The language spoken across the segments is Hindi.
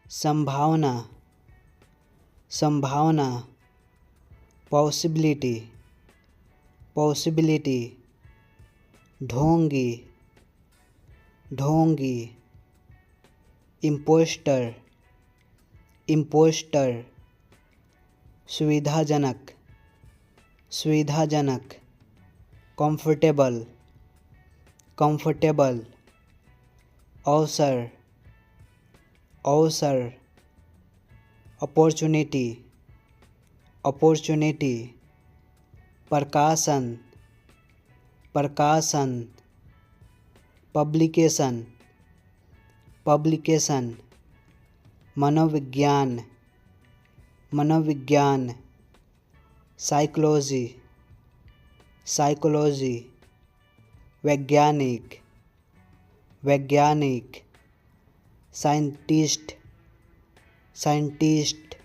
संभावना, संभावना। Possibility, possibility. ढोंगी, ढोंगी। Impostor, impostor. सुविधाजनक, सुविधाजनक। Comfortable, comfortable. अवसर, अवसर। Opportunity, opportunity. प्रकाशन, प्रकाशन। Publication, publication. मनोविज्ञान, मनोविज्ञान। Psychology, psychology. वैज्ञानिक, वैज्ञानिक। Scientist, scientist.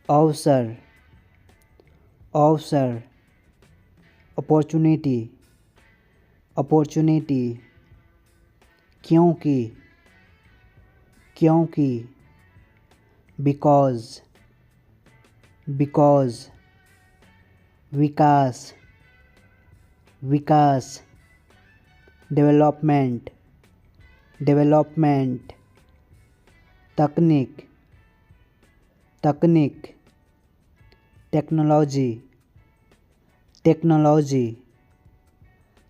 अवसर, अवसर। Opportunity, opportunity. क्योंकि, क्योंकि। Because, because. विकास, विकास। Development, development. तकनीक, तकनीक। Technology, technology.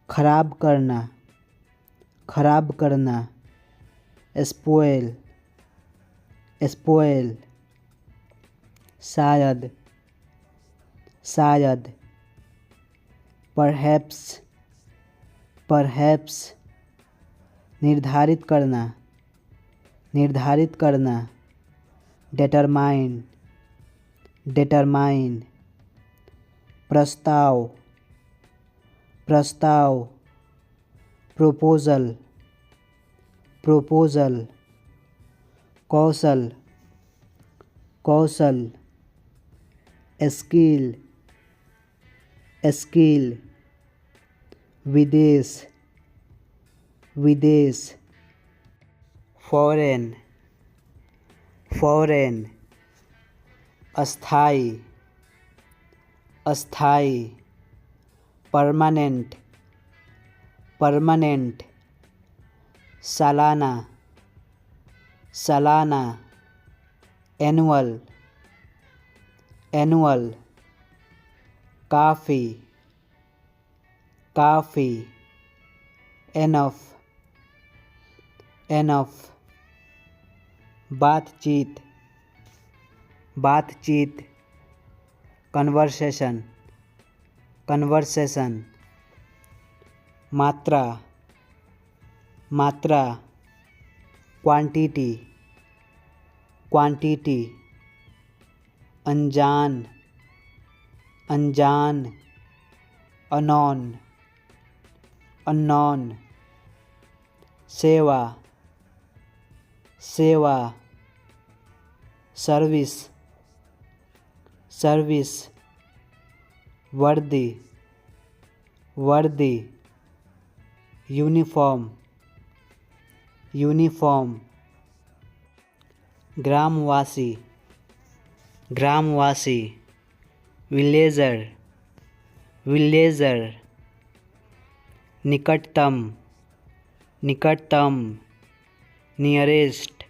खराब करना, खराब करना। Spoil, spoil. शायद, शायद। Perhaps, perhaps. निर्धारित करना, निर्धारित करना। Determine, determine. प्रस्ताव, प्रस्ताव। Proposal, proposal. कौशल, कौशल। Skill, skill. विदेश, विदेश। Foreign, foreign. अस्थाई, अस्थाई। Permanent, permanent. सालाना, सालाना। Annual, annual. काफ़ी, काफ़ी। Enough, enough. बातचीत, बातचीत। Conversation, conversation. मात्रा, मात्रा। Quantity, quantity. अनजान, अनजान। Unknown, unknown. सेवा, सेवा। Service, service. वर्दी, वर्दी। Uniform, uniform. ग्रामवासी, ग्रामवासी। Villager, villager. निकटतम, निकटतम। Nearest,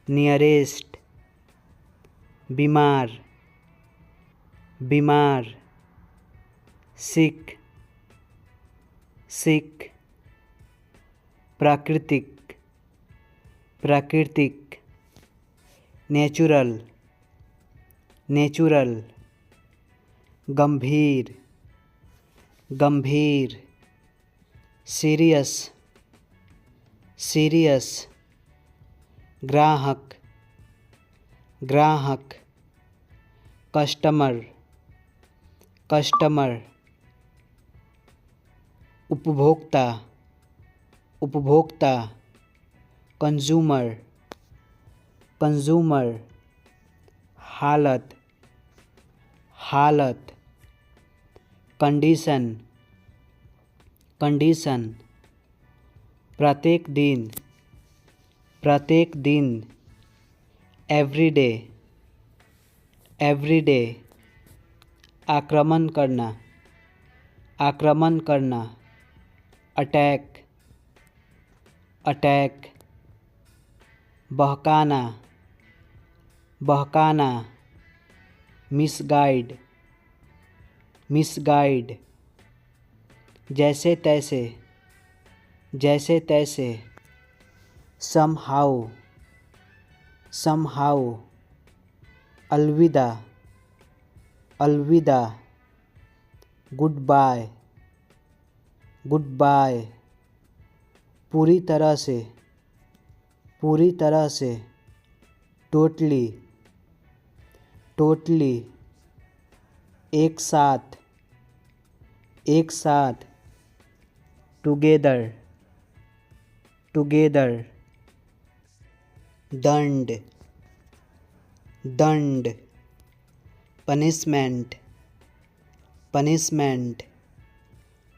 nearest. बीमार, बीमार। सिक, सिक। प्राकृतिक, प्राकृतिक। Natural, natural. गंभीर, गंभीर। Serious, serious. ग्राहक, ग्राहक। Customer, customer. उपभोक्ता, उपभोक्ता। Consumer, consumer. हालत, हालत। Condition, condition. प्रत्येक दिन, प्रत्येक दिन, एवरी डे, एवरी डे। आक्रमण करना, आक्रमण करना, अटैक, अटैक। बहकाना, बहकाना, मिसगाइड, मिसगाइड। जैसे तैसे, जैसे तैसे। Somehow, somehow. अलविदा, अलविदा। Goodbye, goodbye. पूरी तरह से, पूरी तरह से। Totally, totally. एक साथ, एक साथ। Together, together. दंड, दंड। Punishment, punishment.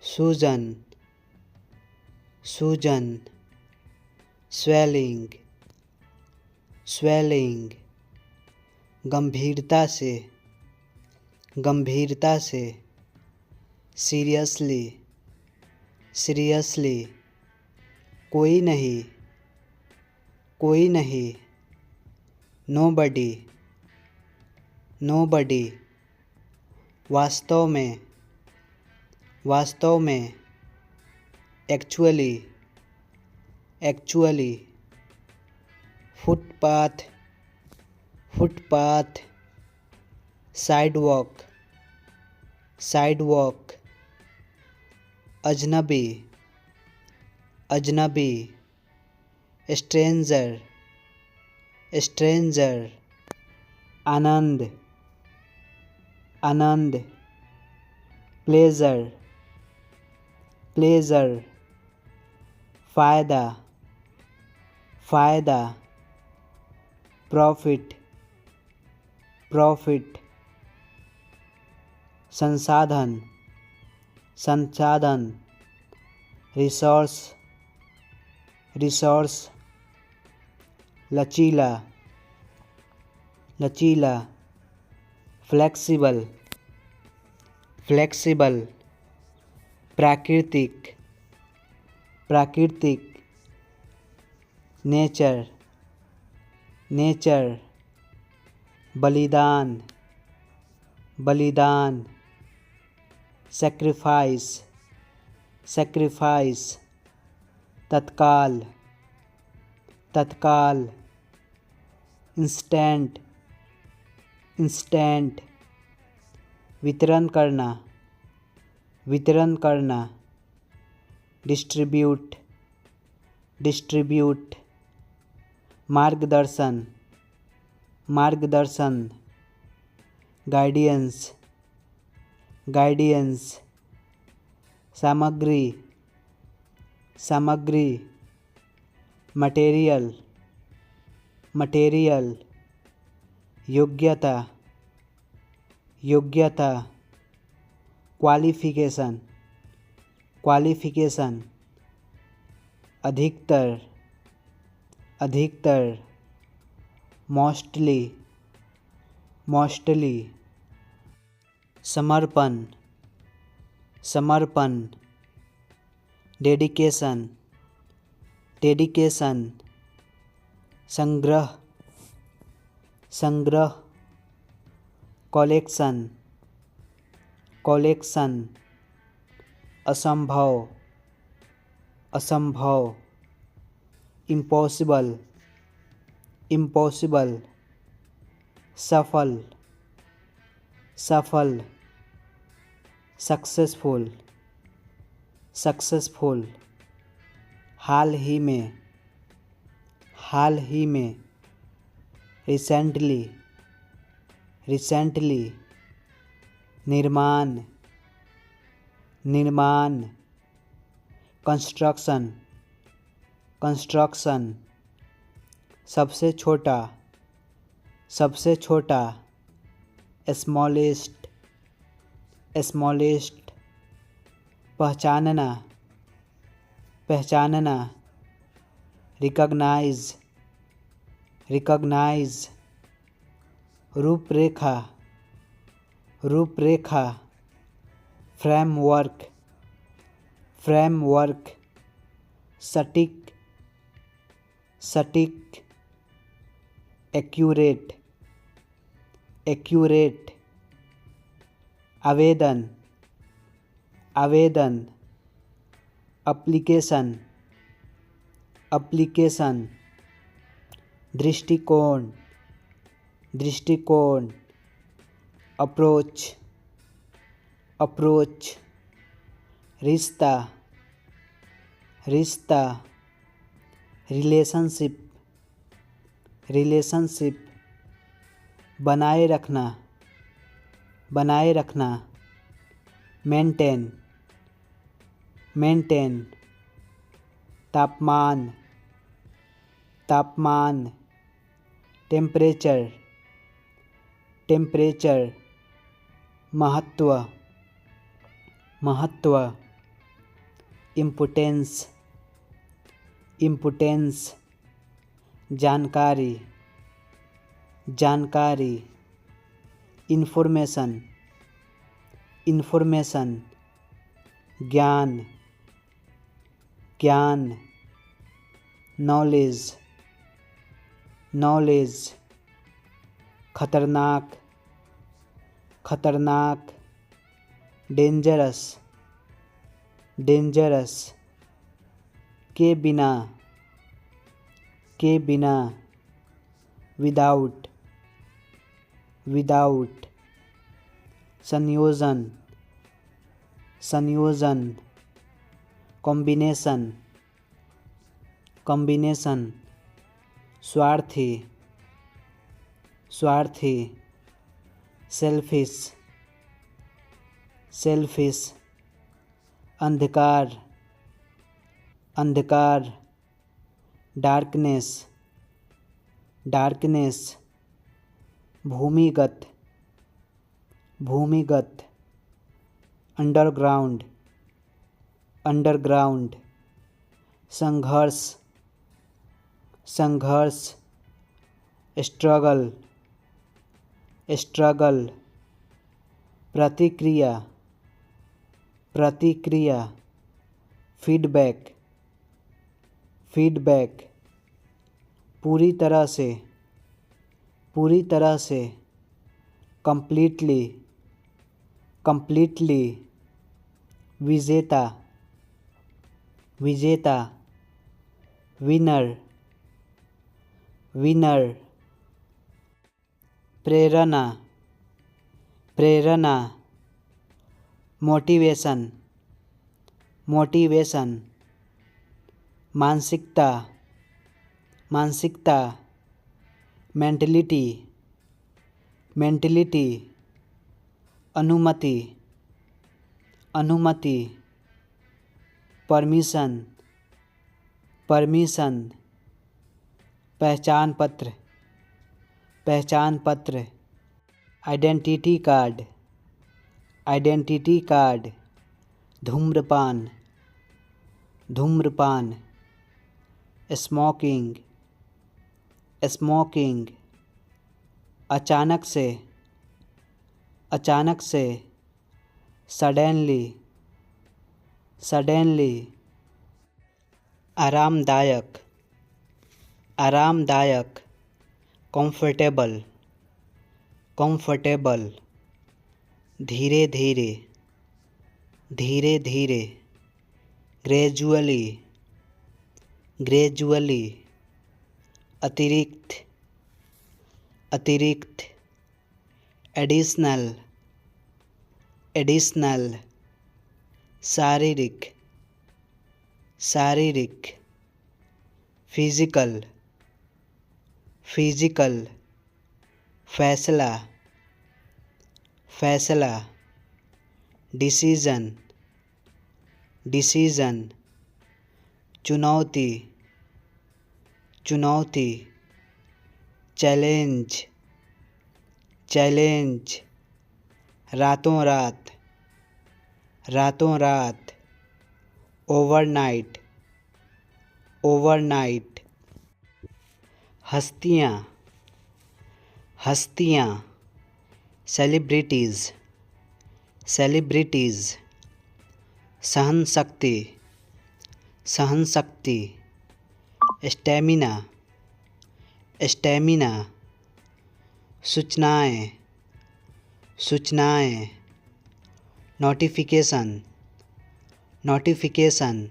सूजन, सूजन। Swelling, swelling. गंभीरता से, गंभीरता से। Seriously, seriously. कोई नहीं, कोई नहीं। Nobody, nobody. वास्तव में, वास्तव में। Actually, actually. Footpath, footpath. Sidewalk, sidewalk. अजनबी, अजनबी। Stranger, stranger. आनंद, आनंद। Pleasure, pleasure. फ़ायदा, फ़ायदा। Profit, profit. संसाधन, संसाधन। Resource, resource. लचीला, लचीला। Flexible, flexible. प्राकृतिक, प्राकृतिक। Nature, nature. बलिदान, बलिदान। Sacrifice, sacrifice. तत्काल, तत्काल। Instant, instant. वितरण करना, वितरण करना। Distribute, distribute. मार्गदर्शन, मार्गदर्शन। Guidance, guidance. सामग्री, सामग्री। Material, material. योग्यता, योग्यता। Qualification, qualification. अधिकतर, अधिकतर। Mostly, mostly. समर्पण, समर्पण। Dedication, dedication. संग्रह, संग्रह। Collection, collection. असंभव, असंभव। Impossible, impossible. सफल, सफल। Successful, successful. हाल ही में, हाल ही में। Recently, recently. निर्माण, निर्माण। Construction, construction. सबसे छोटा, सबसे छोटा। Smallest, smallest. पहचानना, पहचानना। रिकॉग्नाइज, रिकॉग्नाइज, रूपरेखा, रूपरेखा, फ्रेमवर्क, फ्रेमवर्क, सटीक, सटीक, एक्यूरेट, एक्यूरेट, आवेदन, आवेदन, एप्लीकेशन, एप्लीकेशन, दृष्टिकोण, दृष्टिकोण, अप्रोच, अप्रोच, रिश्ता, रिश्ता, रिलेशनशिप, रिलेशनशिप, बनाए रखना, बनाए रखना, मेंटेन, मेंटेन, तापमान, तापमान, टेम्परेचर, टेम्परेचर, महत्व, महत्व, इम्पोर्टेंस, इम्पोर्टेंस, जानकारी, जानकारी, इंफॉर्मेशन, इंफॉर्मेशन, ज्ञान, ज्ञान, नॉलेज, नॉलेज, खतरनाक, खतरनाक, डेंजरस, डेंजरस, के बिना, के बिना, विदाउट, विदाउट, संयोजन, संयोजन, कॉम्बिनेशन, कॉम्बिनेशन, स्वार्थी, स्वार्थी, सेल्फिश, सेल्फिश, अंधकार, अंधकार, डार्कनेस, डार्कनेस, भूमिगत, भूमिगत, अंडरग्राउंड, अंडरग्राउंड, संघर्ष, संघर्ष, स्ट्रगल, स्ट्रगल, प्रतिक्रिया, प्रतिक्रिया, फीडबैक, फीडबैक, पूरी तरह से, पूरी तरह से, कंप्लीटली, कंप्लीटली, विजेता, विजेता, विनर, विनर, प्रेरणा, प्रेरणा, मोटिवेशन, मोटिवेशन, मानसिकता, मानसिकता, मेंटलिटी, मेंटलिटी, अनुमति, अनुमति, परमिशन, परमिशन, पहचान पत्र, पहचान पत्र, आइडेंटिटी कार्ड, आइडेंटिटी कार्ड, धूम्रपान, धूम्रपान, स्मोकिंग, स्मोकिंग, अचानक से, अचानक से, सडनली, सडनली, आरामदायक, आरामदायक, कंफर्टेबल, कंफर्टेबल, धीरे धीरे, धीरे धीरे, ग्रेजुअली, ग्रेजुअली, अतिरिक्त, अतिरिक्त, एडिशनल, एडिशनल, शारीरिक, शारीरिक, फिजिकल, फिजिकल, फैसला, फैसला, डिसीजन, डिसीजन, चुनौती, चुनौती, चैलेंज, चैलेंज, रातों रात, रातों रात, ओवरनाइट, ओवरनाइट, हस्तियाँ हस्तियाँ सेलिब्रिटीज़ सेलिब्रिटीज़ सहन शक्ति सहन शक्ति स्टैमिना स्टैमिना सूचनाएँ सूचनाएँ नोटिफिकेशन नोटिफिकेशन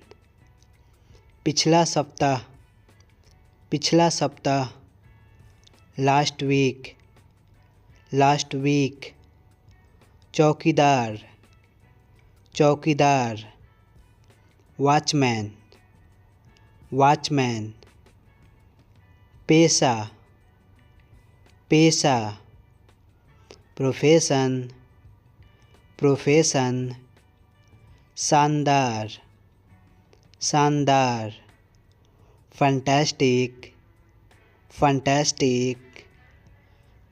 पिछला सप्ताह लास्ट वीक चौकीदार वॉचमैन पेशा प्रोफेशन शानदार फैंटास्टिक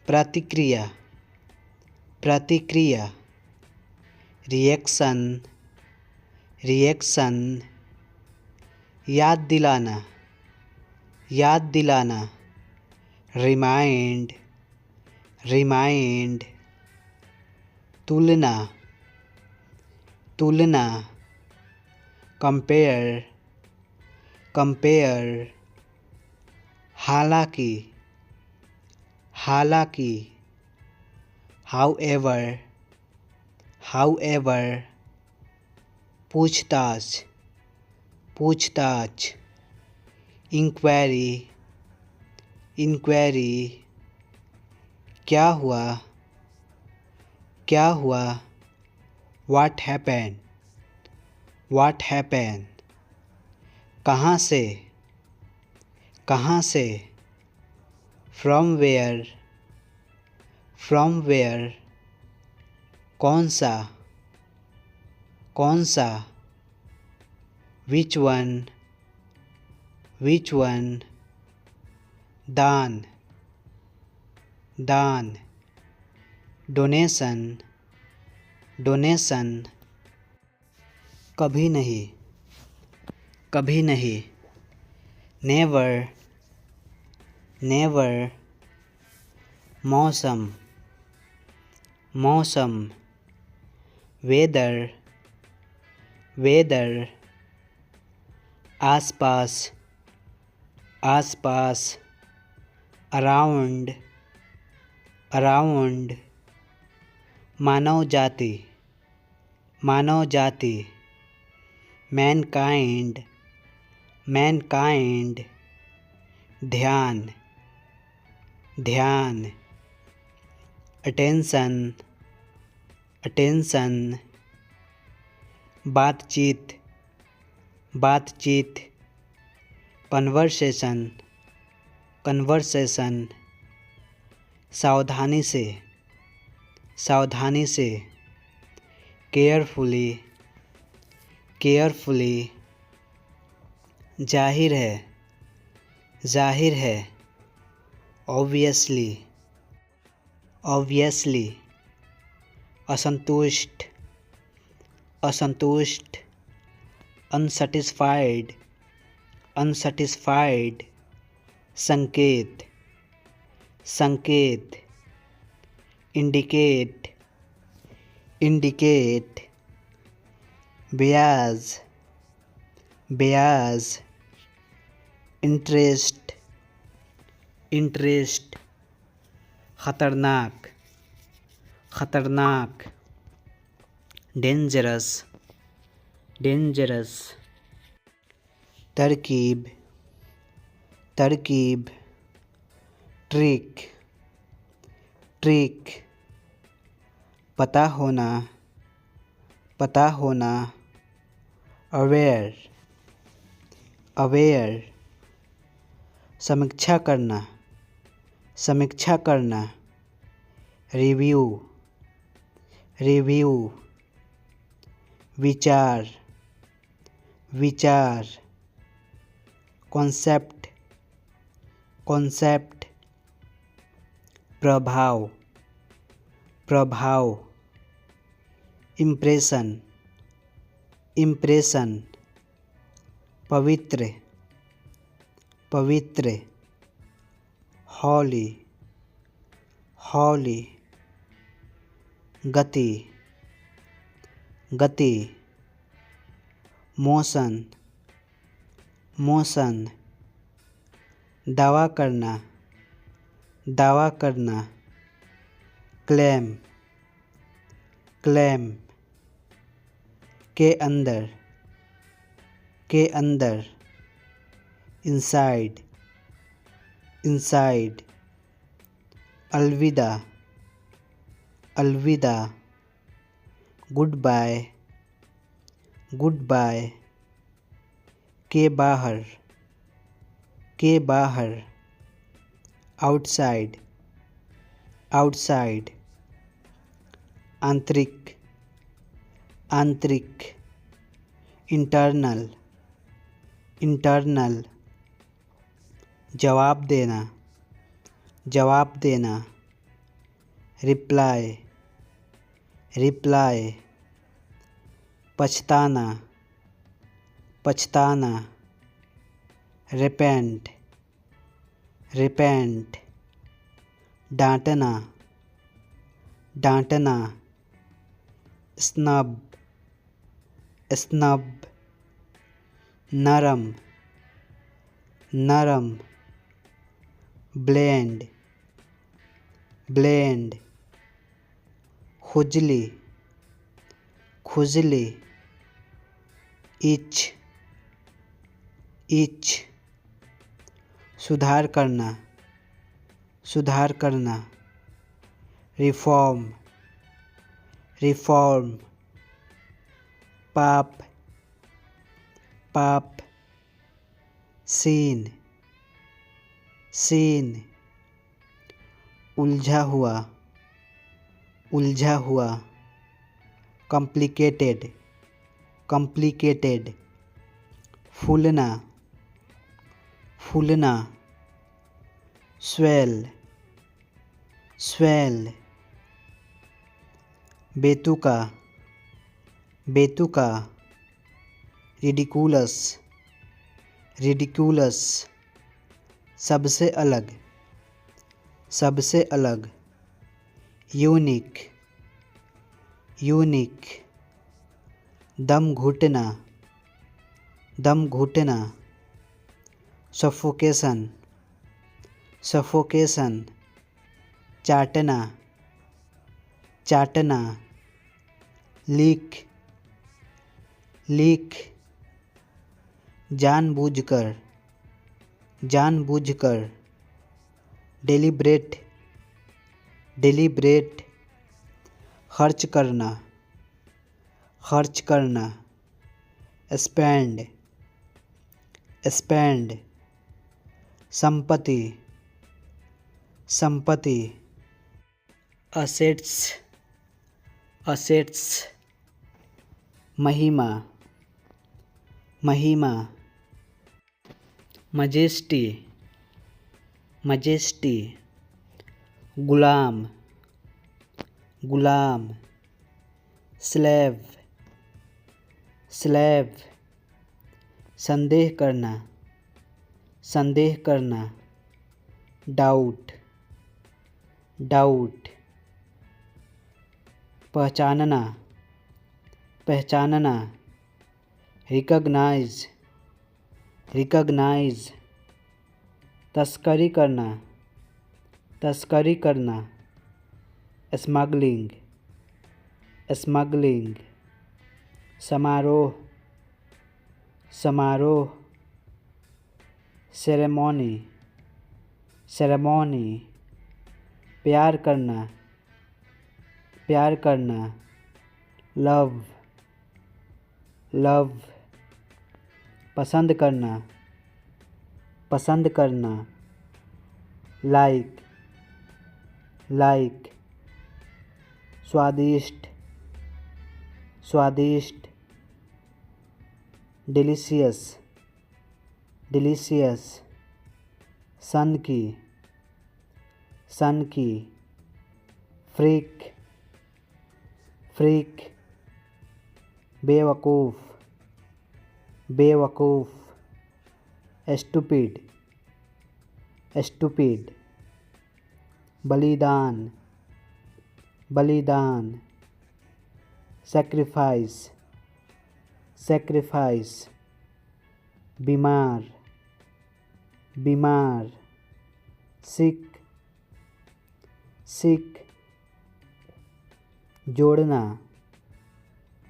प्रतिक्रिया रिएक्शन याद दिलाना रिमाइंड तुलना कंपेयर हालांकि however पूछताछ इंक्वायरी क्या हुआ व्हाट हैपेंड कहाँ से फ्रॉम वेयर कौन सा विच वन दान डोनेशन कभी नहीं नेवर मौसम वेदर आसपास अराउंड मानव जाति मैनकाइंड ध्यान अटेंशन बातचीत कन्वर्सेशन सावधानी से केयरफुली जाहिर है ऑब्वियसली असंतुष्ट अनसैटिस्फाइड संकेत इंडिकेट ब्याज इंटरेस्ट खतरनाक डेंजरस तरकीब ट्रिक पता होना अवेयर समीक्षा करना रिव्यू विचार कॉन्सेप्ट प्रभाव इम्प्रेशन पवित्र हौली, हौली। गति, गति। Motion, motion. दावा करना, दावा करना। Claim, claim. के अंदर, के अंदर। Inside, inside. अलविदा, अलविदा। Goodbye, goodbye. के बाहर, के बाहर। Outside, outside. आंतरिक, आंतरिक। Internal, internal. जवाब देना, जवाब देना। Reply, reply. पछताना, पछताना। Repent, repent. डांटना, डांटना। Snub, snub. नरम, नरम। Bland, bland. खुजली, खुजली। Itch, itch. सुधार करना, सुधार करना। Reform, reform. पाप, पाप। Sin, sin. उलझा हुआ, उलझा हुआ। Complicated, complicated. फूलना, फूलना। Swell, swell. बेतुका, बेतुका। Ridiculous, ridiculous. सबसे अलग, सबसे अलग। Unique, unique. दम घुटना, दम घुटना। Suffocation, suffocation. चाटना, चाटना। Lick, lick. जानबूझकर, जानबूझकर। Deliberate, deliberate. खर्च करना, खर्च करना। Spend, spend. संपत्ति, संपत्ति। Assets, assets. महिमा, महिमा। Majesty, majesty. गुलाम, गुलाम। Slave, slave. संदेह करना, संदेह करना। Doubt, doubt. पहचानना, पहचानना। Recognise, recognise. तस्करी करना, तस्करी करना। Smuggling, smuggling. समारोह, समारोह। Ceremony, ceremony. प्यार करना, प्यार करना। Love, love. पसंद करना, पसंद करना। Like, like. स्वादिष्ट, स्वादिष्ट। Delicious, delicious. सन की, सन की। Freak, freak. बेवकूफ़, बेवकूफ़। Stupid, stupid. बलिदान बलिदान सैक्रिफाइस सैक्रिफाइस बीमार बीमार सिक सिक जोड़ना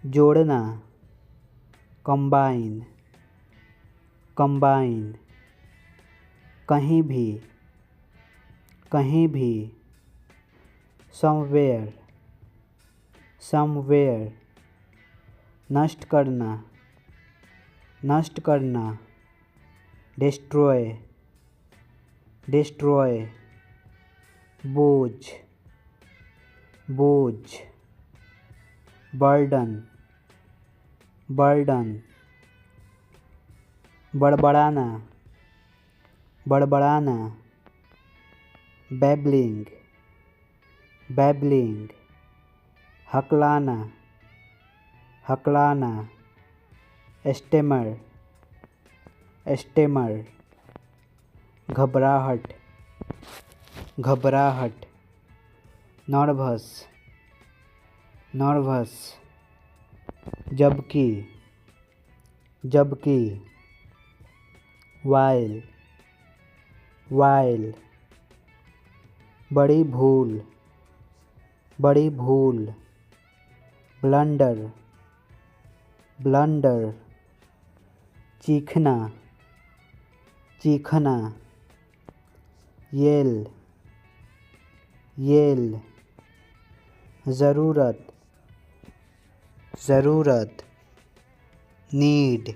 जोड़ना कंबाइन कंबाइन कहीं भी समवेयर समवेयर नष्ट करना डिस्ट्रॉय डिस्ट्रॉय बोझ बोझ बर्डन बर्डन बड़बड़ाना बड़बड़ाना बैबलिंग बैबलिंग हकलाना हकलाना स्टेमर स्टेमर घबराहट घबराहट नर्वस नर्वस जबकि जबकि वाइल वाइल बड़ी भूल ब्लंडर ब्लंडर चीखना चीखना येल येल ज़रूरत ज़रूरत नीड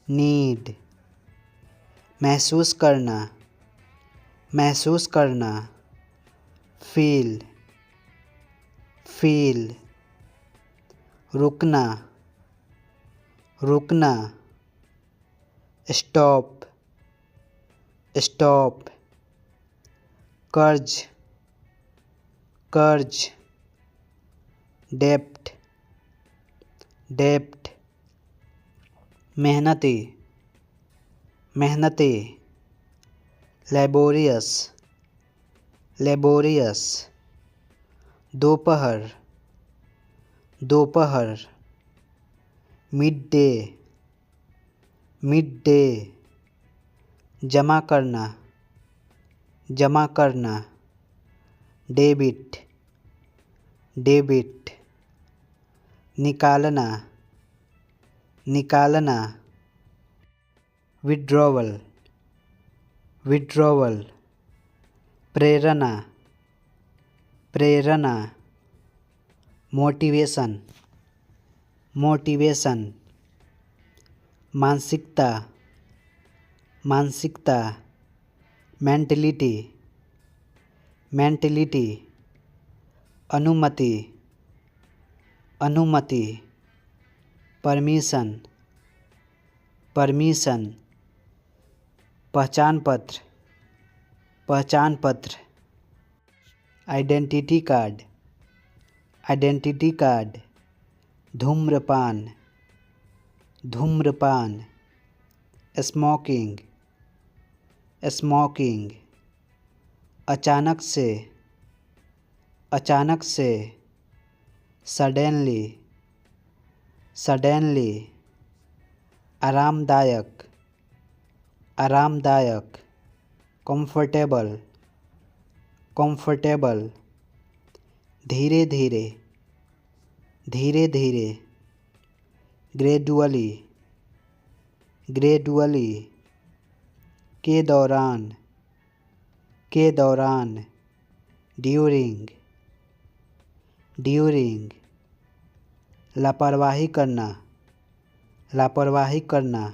नीड महसूस करना फील फील रुकना रुकना स्टॉप स्टॉप कर्ज कर्ज डेप्ट डेप्ट मेहनती मेहनती लेबोरियस लेबोरियस दोपहर दोपहर मिड डे जमा करना डेबिट डेबिट निकालना निकालना विड्रॉवल विड्रॉवल प्रेरणा प्रेरणा मोटिवेशन मोटिवेशन मानसिकता मानसिकता मेंटलिटी मेंटलिटी अनुमति अनुमति परमिशन परमिशन पहचान पत्र आइडेंटिटी कार्ड धूम्रपान स्मोकिंग अचानक से सडेनली आरामदायक कंफर्टेबल धीरे धीरे ग्रेजुअली के दौरान ड्यूरिंग लापरवाही करना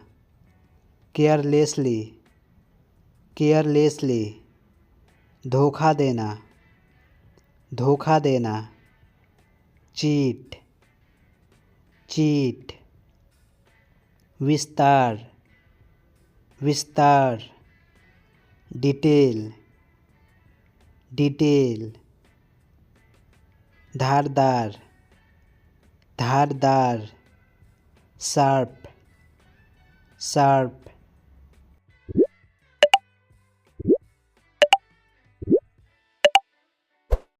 केयरलेसली धोखा देना चीट विस्तार डिटेल धारदार शार्प